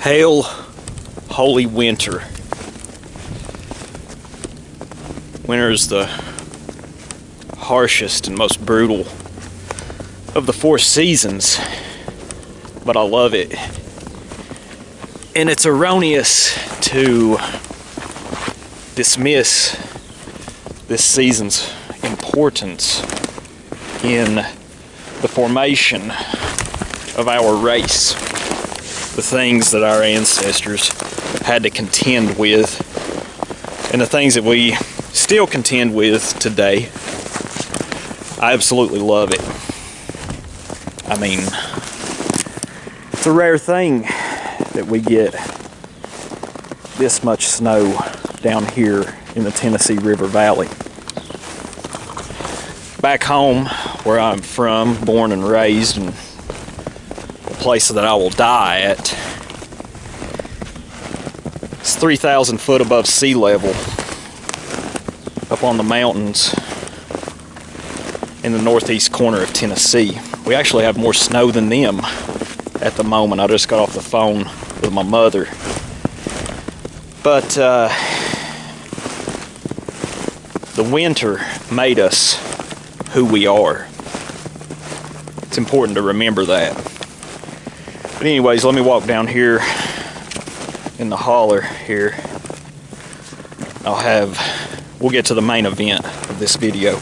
Hail, holy winter. Winter is the harshest and most brutal of the four seasons, but I love it. And it's erroneous to dismiss this season's importance in the formation of our race, the things that our ancestors had to contend with, and the things that we still contend with today. I absolutely love it. I mean, it's a rare thing that we get this much snow down here in the Tennessee River Valley. Back home, where I'm from, born and raised, and the place that I will die at, it's 3,000 foot above sea level up on the mountains in the northeast corner of Tennessee. We actually have more snow than them at the moment. I just got off the phone with my mother. But the winter made us who we are. It's important to remember that. But anyways, let me walk down here in the holler here. We'll get to the main event of this video.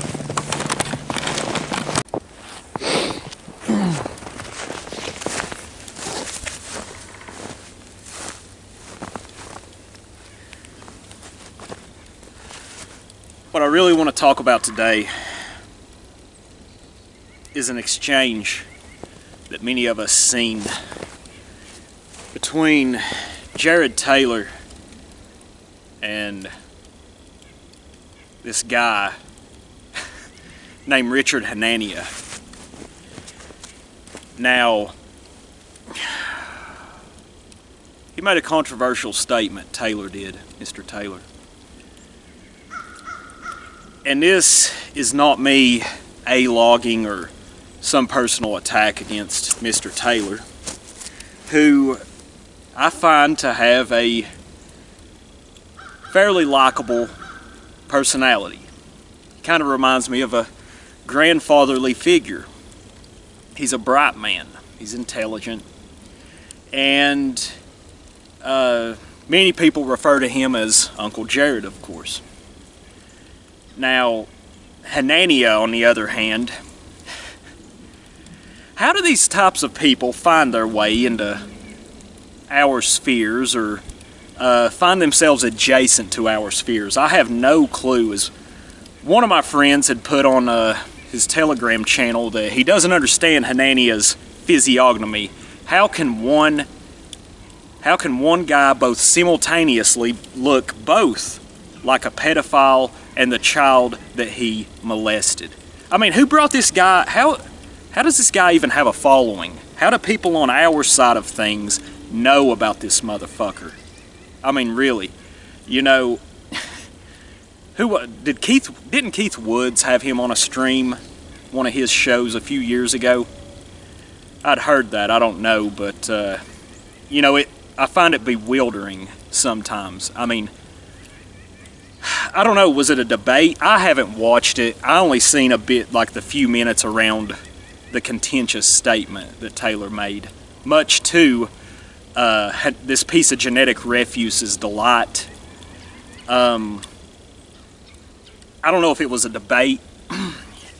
What I really want to talk about today is an exchange that many of us seen between Jared Taylor and this guy named Richard Hanania. Now, he made a controversial statement, Taylor did, Mr. Taylor. And this is not me A-logging or some personal attack against Mr. Taylor, who I find to have a fairly likable personality. Kind of reminds me of a grandfatherly figure. He's a bright man. He's intelligent. And many people refer to him as Uncle Jared, of course. Now, Hanania, on the other hand, how do these types of people find their way into our spheres or find themselves adjacent to our spheres? I have no clue. As one of my friends had put on his Telegram channel that he doesn't understand Hanania's physiognomy. How can one guy both simultaneously look both like a pedophile and the child that he molested? I mean, who brought this guy? How does this guy even have a following? How do people on our side of things know about this motherfucker? I mean, really, you know, didn't Keith Woods have him on a stream, one of his shows a few years ago? I'd heard that, I don't know, but you know, I find it bewildering sometimes. I mean, I don't know, was it a debate? I haven't watched it. I only seen a bit, like the few minutes around the contentious statement that Taylor made, much to this piece of genetic refuse's delight. I don't know if it was a debate,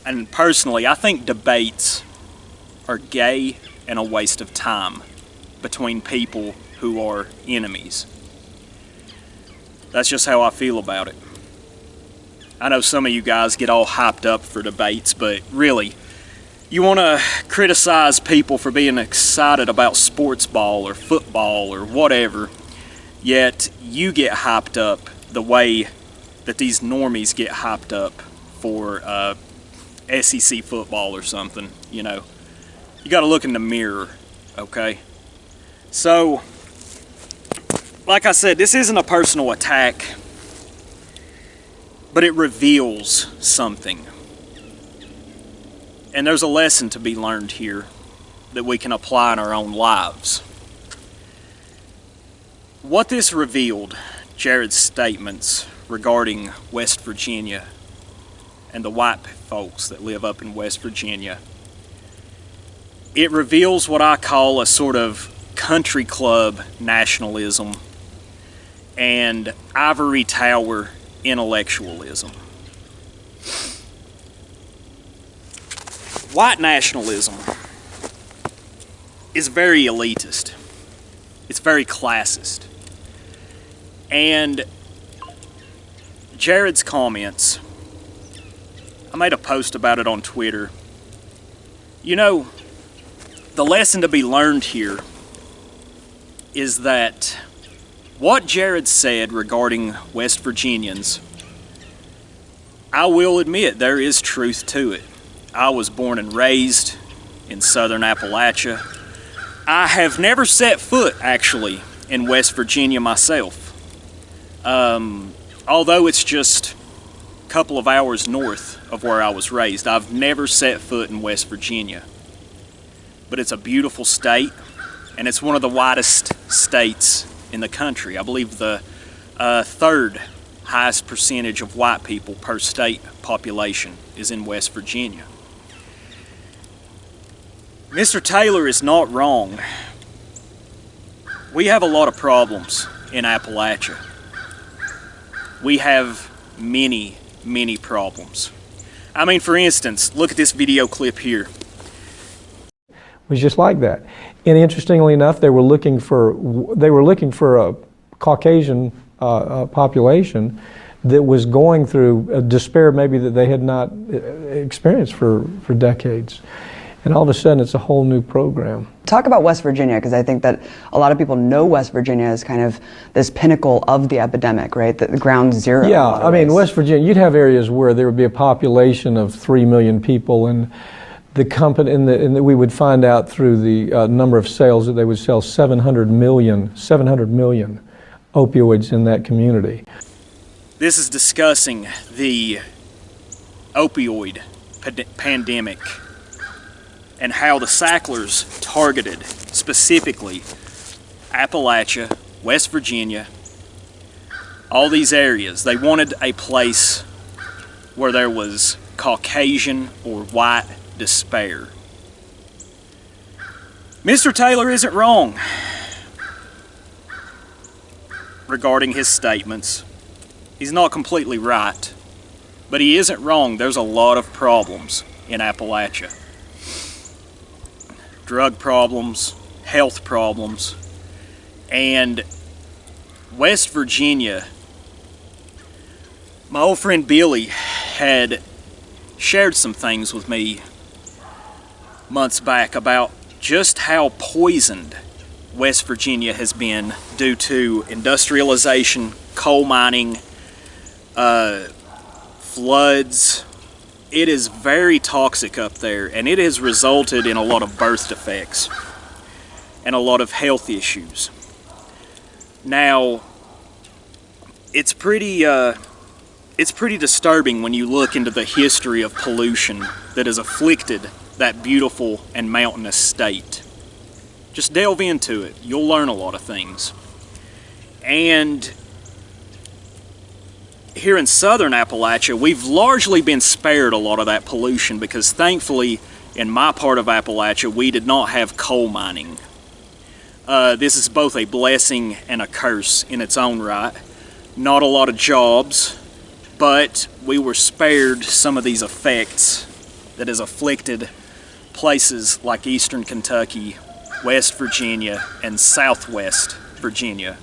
and personally, I think debates are gay and a waste of time between people who are enemies. That's just how I feel about it. I know some of you guys get all hyped up for debates, but really, you want to criticize people for being excited about sports ball or football or whatever, yet you get hyped up the way that these normies get hyped up for SEC football or something, you know. You got to look in the mirror, okay? So, like I said, this isn't a personal attack, but it reveals something. And there's a lesson to be learned here that we can apply in our own lives. What this revealed, Jared's statements regarding West Virginia and the white folks that live up in West Virginia, it reveals what I call a sort of country club nationalism and ivory tower intellectualism. White nationalism is very elitist. It's very classist. And Jared's comments, I made a post about it on Twitter. You know, the lesson to be learned here is that what Jared said regarding West Virginians, I will admit there is truth to it. I was born and raised in southern Appalachia. I have never set foot, actually, in West Virginia myself. Although it's just a couple of hours north of where I was raised, I've never set foot in West Virginia. But it's a beautiful state, and it's one of the whitest states in the country. I believe the third highest percentage of white people per state population is in West Virginia. Mr. Taylor is not wrong. We have a lot of problems in Appalachia. We have many, many problems. I mean, for instance, look at this video clip here. It was just like that. And interestingly enough, they were looking for a Caucasian population that was going through a despair maybe that they had not experienced for decades. And all of a sudden, it's a whole new program. Talk about West Virginia, because I think that a lot of people know West Virginia as kind of this pinnacle of the epidemic, right? The ground zero. Yeah, I mean, West Virginia, you'd have areas where there would be a population of 3 million people, and the company, and we would find out through the number of sales that they would sell 700 million opioids in that community. This is discussing the opioid pandemic and how the Sacklers targeted specifically Appalachia, West Virginia, all these areas. They wanted a place where there was Caucasian or white despair. Mr. Taylor isn't wrong regarding his statements. He's not completely right, but he isn't wrong. There's a lot of problems in Appalachia. Drug problems, health problems, and West Virginia. My old friend Billy had shared some things with me months back about just how poisoned West Virginia has been due to industrialization, coal mining, floods. It is very toxic up there, and it has resulted in a lot of birth defects and a lot of health issues. Now, it's pretty disturbing when you look into the history of pollution that has afflicted that beautiful and mountainous state. Just delve into it. You'll learn a lot of things. And here in southern Appalachia, we've largely been spared a lot of that pollution because thankfully in my part of Appalachia, we did not have coal mining. This is both a blessing and a curse in its own right. Not a lot of jobs, but we were spared some of these effects that has afflicted places like eastern Kentucky, West Virginia, and southwest Virginia.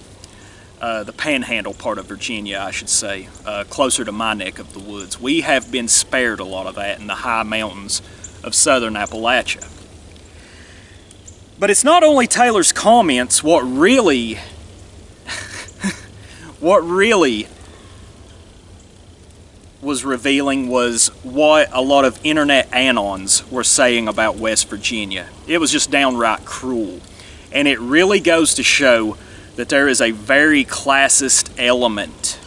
The panhandle part of Virginia, I should say, closer to my neck of the woods. We have been spared a lot of that in the high mountains of southern Appalachia. But it's not only Taylor's comments. What really was revealing was what a lot of internet anons were saying about West Virginia. It was just downright cruel. And it really goes to show that there is a very classist element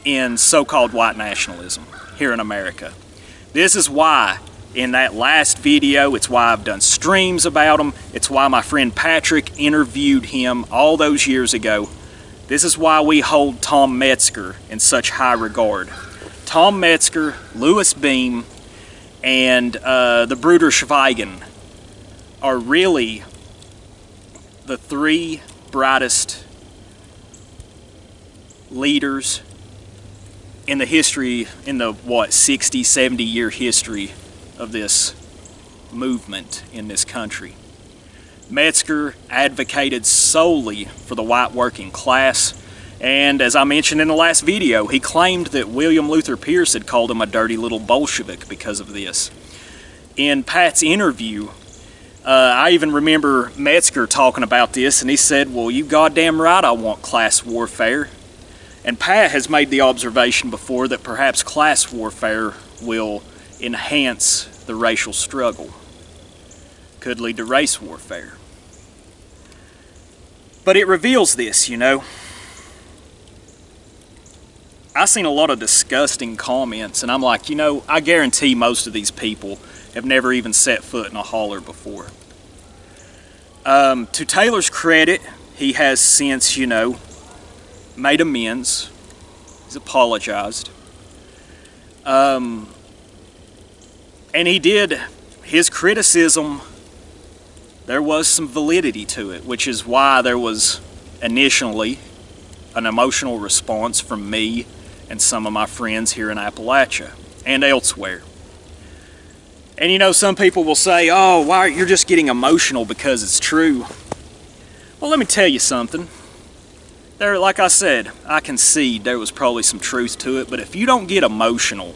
in so-called white nationalism here in America. This is why in that last video. It's why I've done streams about him. It's why my friend Patrick interviewed him all those years ago. This is why we hold Tom Metzger in such high regard. Tom Metzger, Louis Beam, and the Bruder Schweigen are really the three brightest leaders in the history, in the 60, 70 year history of this movement in this country. Metzger advocated solely for the white working class, and as I mentioned in the last video, he claimed that William Luther Pierce had called him a dirty little Bolshevik because of this. In Pat's interview, I even remember Metzger talking about this, and he said, well, you goddamn right I want class warfare. And Pat has made the observation before that perhaps class warfare will enhance the racial struggle. Could lead to race warfare. But it reveals this, you know. I've seen a lot of disgusting comments, and I'm like, you know, I guarantee most of these people have never even set foot in a holler before. To Taylor's credit, he has since, you know, made amends. He's apologized. And he did, his criticism, there was some validity to it, which is why there was initially an emotional response from me and some of my friends here in Appalachia and elsewhere. And you know, some people will say, oh, why you're just getting emotional because it's true. Well, let me tell you something. There, like I said, I concede there was probably some truth to it, but if you don't get emotional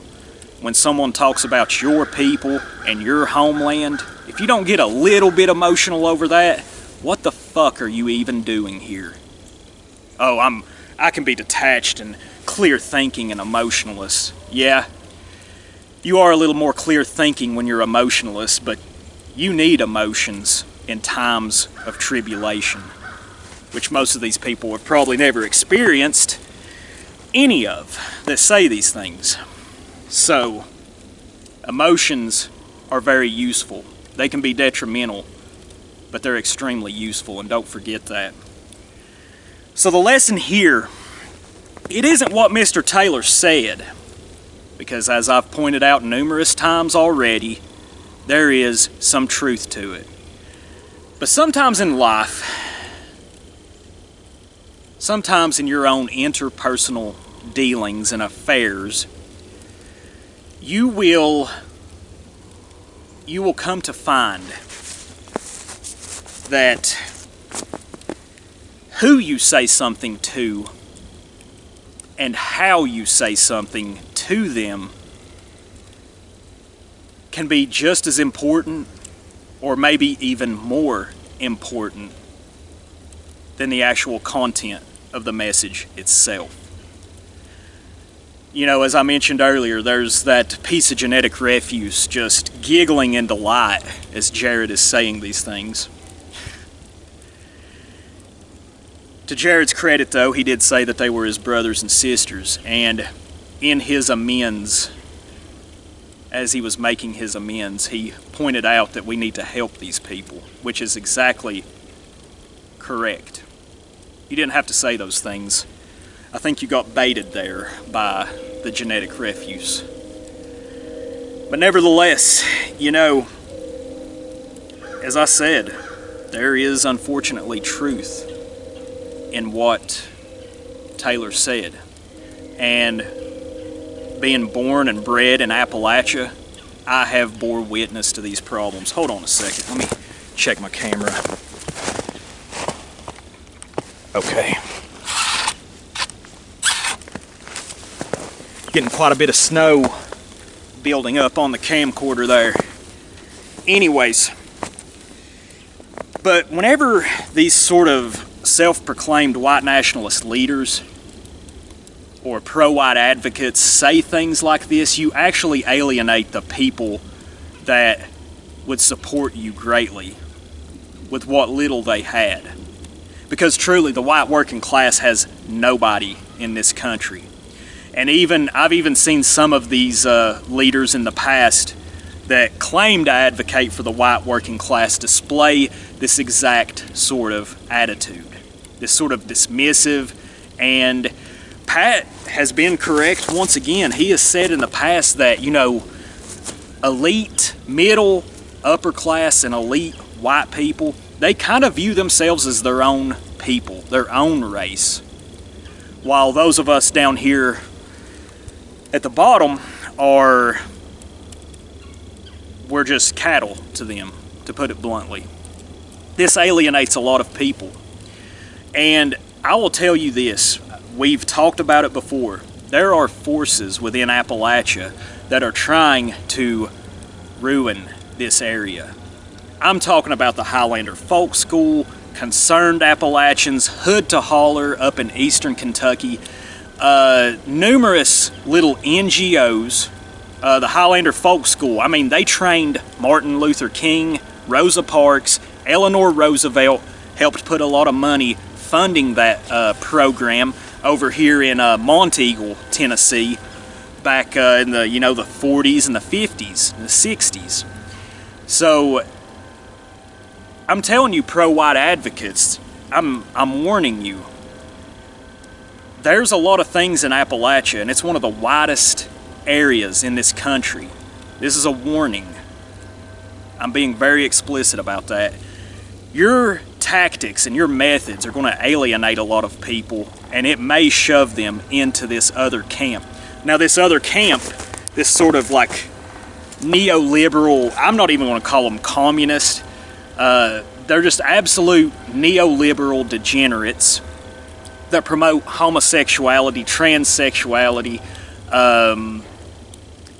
when someone talks about your people and your homeland, if you don't get a little bit emotional over that, what the fuck are you even doing here? Oh, I can be detached and clear thinking and emotionless. Yeah, you are a little more clear thinking when you're emotionless, but you need emotions in times of tribulation, which most of these people have probably never experienced any of that say these things. So, emotions are very useful. They can be detrimental, but they're extremely useful, and don't forget that. So the lesson here, it isn't what Mr. Taylor said, because as I've pointed out numerous times already, there is some truth to it. But sometimes in life, sometimes in your own interpersonal dealings and affairs, you will come to find that who you say something to and how you say something to them can be just as important, or maybe even more important, than the actual content of the message itself. You know, as I mentioned earlier, there's that piece of genetic refuse just giggling in delight as Jared is saying these things. To Jared's credit, though, he did say that they were his brothers and sisters, and in his amends, as he was making his amends, he pointed out that we need to help these people, which is exactly correct. You didn't have to say those things. I think you got baited there by the genetic refuse. But nevertheless, you know, as I said, there is unfortunately truth in what Taylor said. And being born and bred in Appalachia, I have bore witness to these problems. Hold on a second, let me check my camera. Okay. Getting quite a bit of snow building up on the camcorder there. Anyways, but whenever these sort of self-proclaimed white nationalist leaders or pro-white advocates say things like this, you actually alienate the people that would support you greatly with what little they had. Because truly, the white working class has nobody in this country. And I've even seen some of these leaders in the past that claim to advocate for the white working class display this exact sort of attitude, this sort of dismissive. And Pat has been correct once again. He has said in the past that, you know, elite, middle, upper class, and elite white people, they kind of view themselves as their own people, their own race, while those of us down here at the bottom we're just cattle to them, to put it bluntly. This alienates a lot of people. And I will tell you this, we've talked about it before. There are forces within Appalachia that are trying to ruin this area. I'm talking about the Highlander Folk School, Concerned Appalachians, Hood to Holler up in eastern Kentucky, numerous little NGOs, the Highlander Folk School. I mean, they trained Martin Luther King, Rosa Parks, Eleanor Roosevelt, helped put a lot of money funding that program over here in Monteagle, Tennessee, back in the, you know, the 40s and the 50s and the 60s. So I'm telling you, pro-white advocates, I'm warning you. There's a lot of things in Appalachia, and it's one of the widest areas in this country. This is a warning. I'm being very explicit about that. Your tactics and your methods are going to alienate a lot of people, and it may shove them into this other camp. Now, this other camp, this sort of like neoliberal, I'm not even going to call them communist. They're just absolute neoliberal degenerates that promote homosexuality, transsexuality,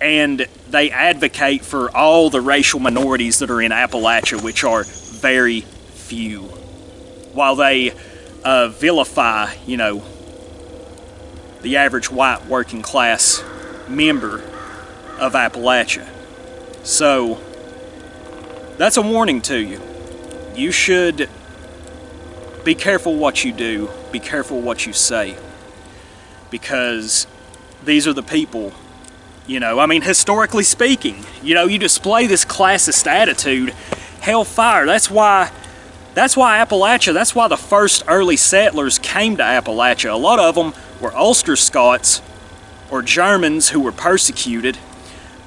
and they advocate for all the racial minorities that are in Appalachia, which are very few, while they vilify, you know, the average white working class member of Appalachia. So that's a warning to you. You should be careful what you do, be careful what you say, because these are the people, you know, I mean, historically speaking, you know, you display this classist attitude, hellfire. That's why Appalachia, that's why the first early settlers came to Appalachia. A lot of them were Ulster Scots or Germans who were persecuted,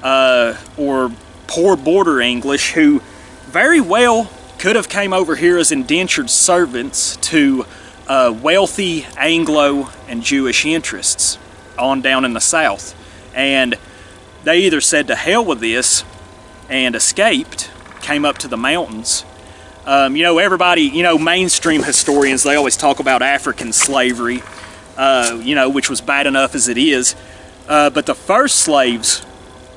or poor border English who very well could have came over here as indentured servants to wealthy Anglo and Jewish interests on down in the South. And they either said to hell with this and escaped, came up to the mountains. You know, everybody, you know, mainstream historians, they always talk about African slavery, you know, which was bad enough as it is. But the first slaves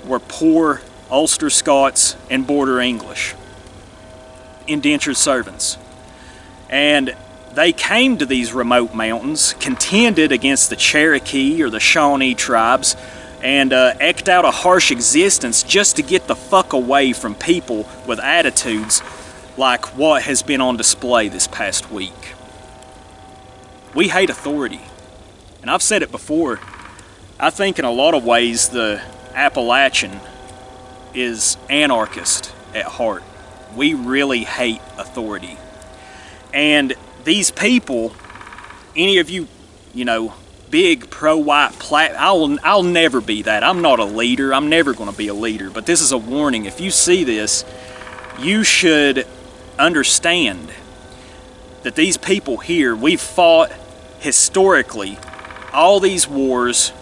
were poor Ulster Scots and border English, indentured servants. And they came to these remote mountains, contended against the Cherokee or the Shawnee tribes, and eked out a harsh existence just to get the fuck away from people with attitudes like what has been on display this past week. We hate authority. And I've said it before, I think in a lot of ways the Appalachian is anarchist at heart. We really hate authority. And these people, any of you, you know, big pro-white I'll never be that. I'm not a leader. I'm never going to be a leader. But this is a warning. If you see this, you should understand that these people here, we've fought historically all these wars,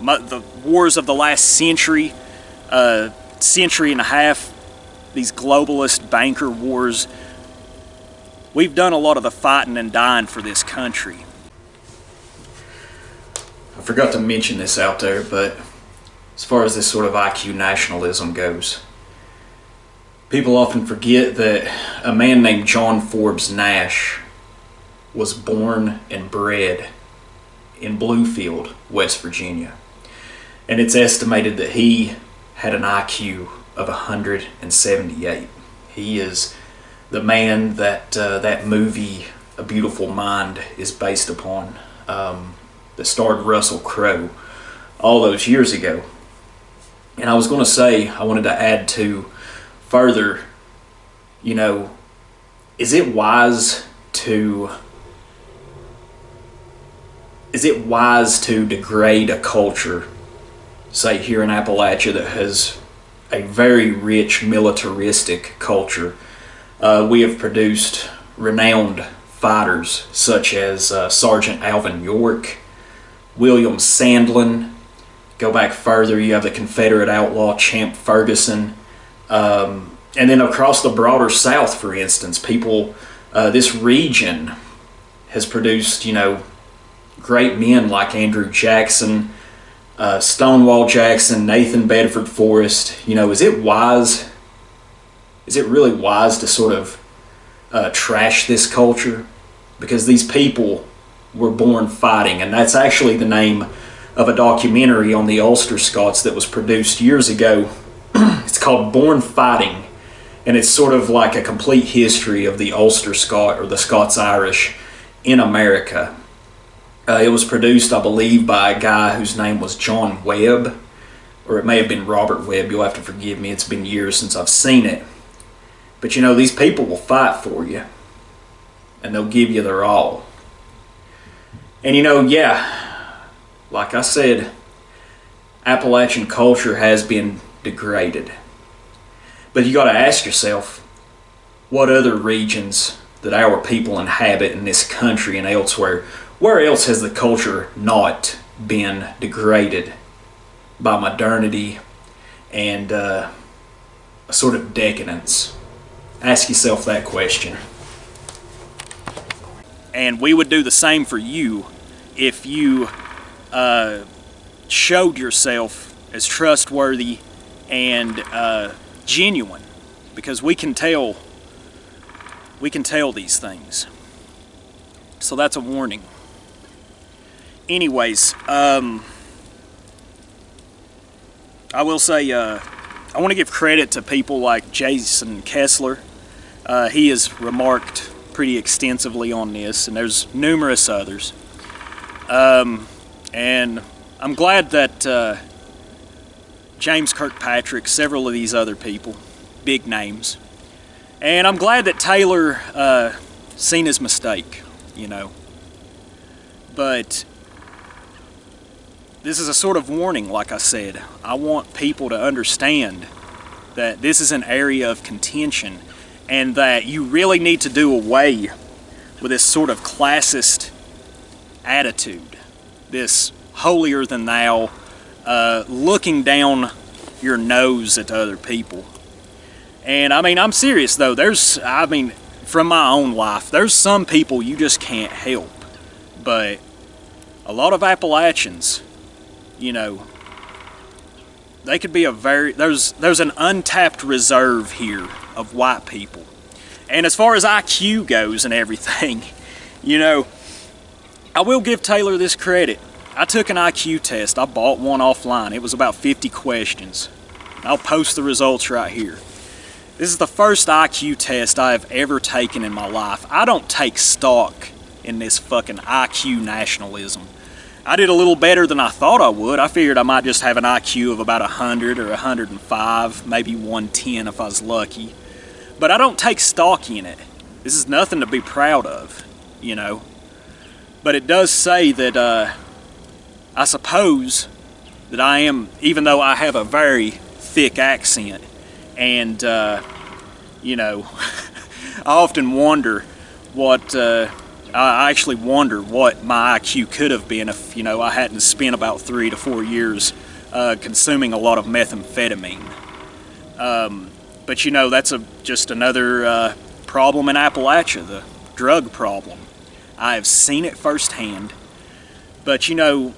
the wars of the last century, century and a half, these globalist banker wars. We've done a lot of the fighting and dying for this country. I forgot to mention this out there, but as far as this sort of IQ nationalism goes, people often forget that a man named John Forbes Nash was born and bred in Bluefield, West Virginia. And it's estimated that he had an IQ of 178. He is the man that that movie, A Beautiful Mind, is based upon, that starred Russell Crowe all those years ago. And I was going to say, I wanted to add to further, you know, is it wise to degrade a culture, say here in Appalachia, that has a very rich militaristic culture? We have produced renowned fighters such as Sergeant Alvin York, William Sandlin. Go back further, you have the Confederate outlaw Champ Ferguson. And then across the broader South, for instance, this region has produced, you know, great men like Andrew Jackson, Stonewall Jackson, Nathan Bedford Forrest. You know, is it really wise to sort of trash this culture? Because these people were born fighting, and that's actually the name of a documentary on the Ulster Scots that was produced years ago. It's called Born Fighting, and it's sort of like a complete history of the Ulster Scot, or the Scots-Irish, in America. It was produced, I believe, by a guy whose name was John Webb, or it may have been Robert Webb. You'll have to forgive me. It's been years since I've seen it. But you know, these people will fight for you, and they'll give you their all. And you know, yeah, like I said, Appalachian culture has been degraded. But you got to ask yourself, what other regions that our people inhabit in this country and elsewhere, where else has the culture not been degraded by modernity and a sort of decadence? Ask yourself that question. And we would do the same for you if you showed yourself as trustworthy and genuine, because we can tell these things. So that's a warning. Anyways, I will say I want to give credit to people like Jason Kessler. He has remarked pretty extensively on this, and there's numerous others. And I'm glad that James Kirkpatrick, several of these other people, big names, and I'm glad that Taylor seen his mistake, you know. But this is a sort of warning, like I said. I want people to understand that this is an area of contention, and that you really need to do away with this sort of classist attitude, this holier than thou, looking down your nose at other people. And I mean, I'm serious though. From my own life, there's some people you just can't help. But a lot of Appalachians, you know, they could be there's an untapped reserve here of white people. And as far as IQ goes and everything, you know, I will give Taylor this credit. I took an IQ test. I bought one offline. It was about 50 questions. I'll post the results right here. This is the first IQ test I have ever taken in my life. I don't take stock in this fucking IQ nationalism. I did a little better than I thought I would. I figured I might just have an IQ of about 100 or 105, maybe 110 if I was lucky. But I don't take stock in it. This is nothing to be proud of, you know. But it does say that I suppose that I am, even though I have a very thick accent, and you know, I often wonder I actually wonder what my IQ could have been if, you know, I hadn't spent about 3 to 4 years consuming a lot of methamphetamine. But you know, that's just another problem in Appalachia, the drug problem. I have seen it firsthand. But you know,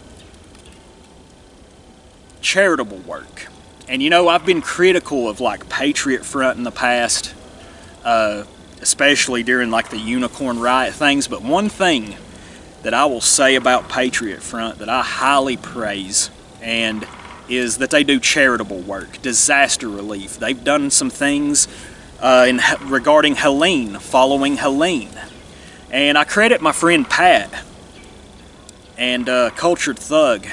charitable work. And you know, I've been critical of like Patriot Front in the past, especially during like the Unicorn Riot things. But one thing that I will say about Patriot Front that I highly praise and is that they do charitable work, disaster relief. They've done some things regarding Helene, following Helene. And I credit my friend Pat and Cultured Thug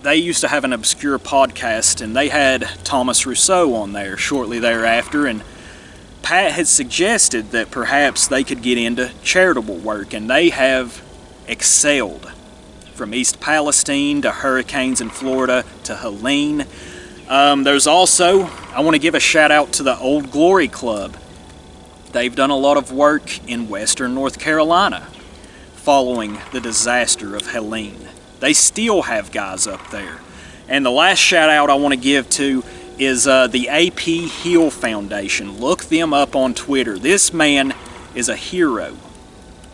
they used to have an obscure podcast, and they had Thomas Rousseau on there shortly thereafter, and Pat had suggested that perhaps they could get into charitable work, and they have excelled. From East Palestine to hurricanes in Florida to Helene. There's also, I want to give a shout out to the Old Glory Club. They've done a lot of work in western North Carolina following the disaster of Helene. They still have guys up there. And the last shout out I want to give to is the A.P. Hill Foundation. Look them up on Twitter. This man is a hero.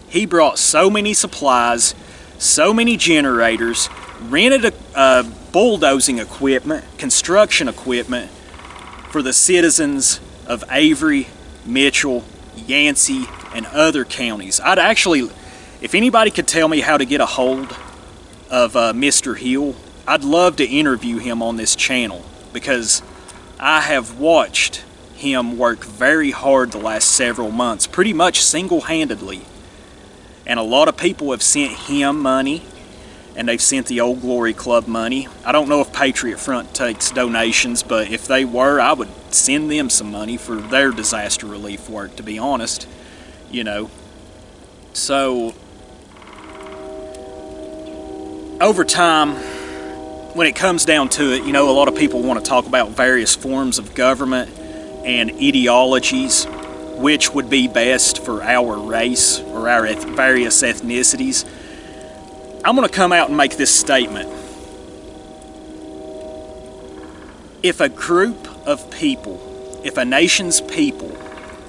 He brought so many supplies, so many generators, rented bulldozing equipment, construction equipment for the citizens of Avery, Mitchell, Yancey, and other counties. I'd actually, if anybody could tell me how to get a hold of Mr. Hill, I'd love to interview him on this channel, because I have watched him work very hard the last several months, pretty much single-handedly. And a lot of people have sent him money, and they've sent the Old Glory Club money. I don't know if Patriot Front takes donations, but if they were, I would send them some money for their disaster relief work, to be honest. You know. So, over time, when it comes down to it, you know, a lot of people want to talk about various forms of government and ideologies, which would be best for our race or our various ethnicities. I'm going to come out and make this statement. If a group of people, if a nation's people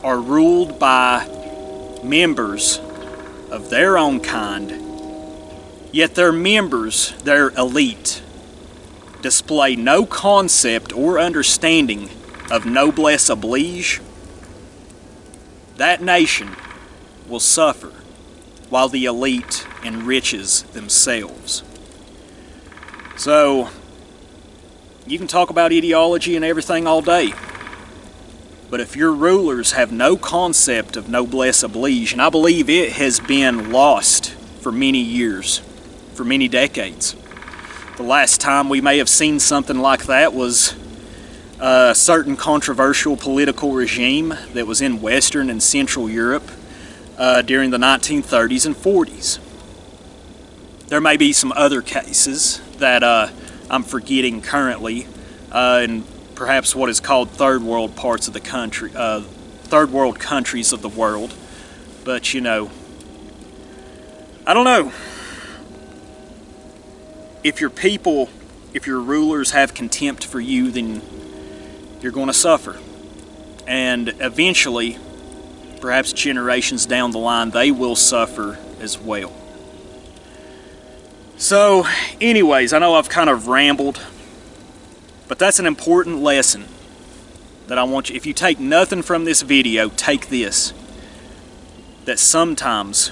are ruled by members of their own kind, yet their members, their elite, display no concept or understanding of noblesse oblige, that nation will suffer while the elite enriches themselves. So, you can talk about ideology and everything all day, but if your rulers have no concept of noblesse oblige, and I believe it has been lost for many years, for many decades. The last time we may have seen something like that was a certain controversial political regime that was in Western and Central Europe during the 1930s and 40s. There may be some other cases that I'm forgetting currently in perhaps what is called third world parts of the country, third world countries of the world. But, you know, I don't know. If your people, if your rulers have contempt for you, then you're going to suffer. And eventually, perhaps generations down the line, they will suffer as well. So, anyways, I know I've kind of rambled, but that's an important lesson that I want you, if you take nothing from this video, take this. That sometimes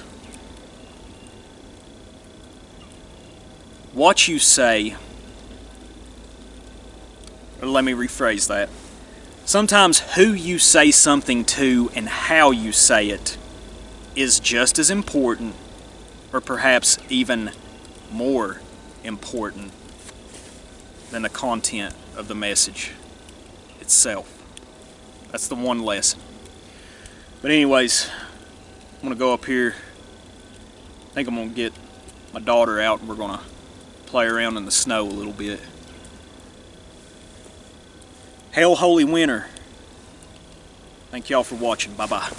what you say, or let me rephrase that. Sometimes who you say something to and how you say it is just as important, or perhaps even more important than the content of the message itself. That's the one lesson. But anyways, I'm going to go up here. I think I'm going to get my daughter out and we're going to play around in the snow a little bit. Hail Holy Winter. Thank y'all for watching. Bye-bye.